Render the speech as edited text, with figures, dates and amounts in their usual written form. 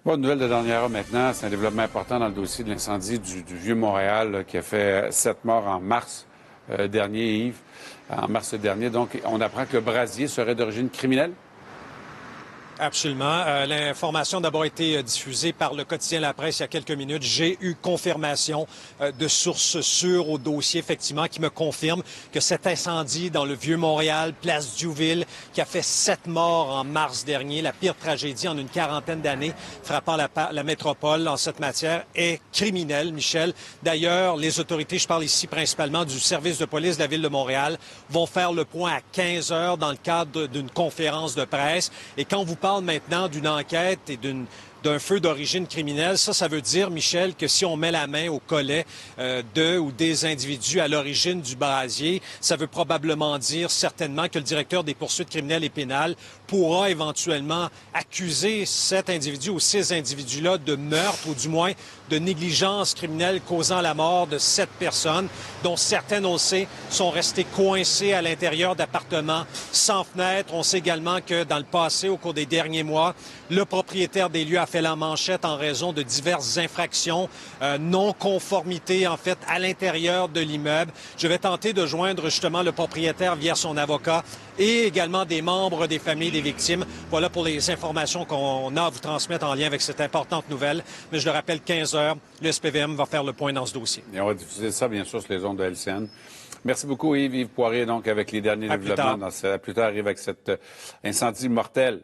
Bonne nouvelle de dernière heure maintenant. C'est un développement important dans le dossier de l'incendie du Vieux-Montréal qui a fait 7 morts en mars dernier, Yves. En mars dernier. Donc, on apprend que le brasier serait d'origine criminelle. Absolument. L'information a d'abord été diffusée par le quotidien La Presse il y a quelques minutes. J'ai eu confirmation de sources sûres au dossier, effectivement, qui me confirment que cet incendie dans le Vieux-Montréal, place Diouville, qui a fait 7 morts en mars dernier, la pire tragédie en une quarantaine d'années frappant la métropole en cette matière, est criminel, Michel. D'ailleurs, les autorités, je parle ici principalement du service de police de la Ville de Montréal, vont faire le point à 15 heures dans le cadre d'une conférence de presse. Et quand vous parle maintenant d'une enquête et d'un feu d'origine criminelle, ça veut dire, Michel, que si on met la main au collet de ou des individus à l'origine du brasier, ça veut probablement dire certainement que le directeur des poursuites criminelles et pénales pourra éventuellement accuser cet individu ou ces individus-là de meurtre ou du moins de négligence criminelle causant la mort de 7 personnes, dont certaines, on le sait, sont restées coincées à l'intérieur d'appartements sans fenêtre. On sait également que dans le passé, au cours des derniers mois, le propriétaire des lieux a fait la manchette en raison de diverses infractions, non-conformité, en fait, à l'intérieur de l'immeuble. Je vais tenter de joindre justement le propriétaire via son avocat et également des membres des familles des victimes. Voilà pour les informations qu'on a à vous transmettre en lien avec cette importante nouvelle. Mais je le rappelle, 15 heures, le SPVM va faire le point dans ce dossier. Et on va diffuser ça, bien sûr, sur les ondes de LCN. Merci beaucoup, Yves. Yves Poirier, donc, avec les derniers développements. Plus tard, arrive avec cet incendie mortel.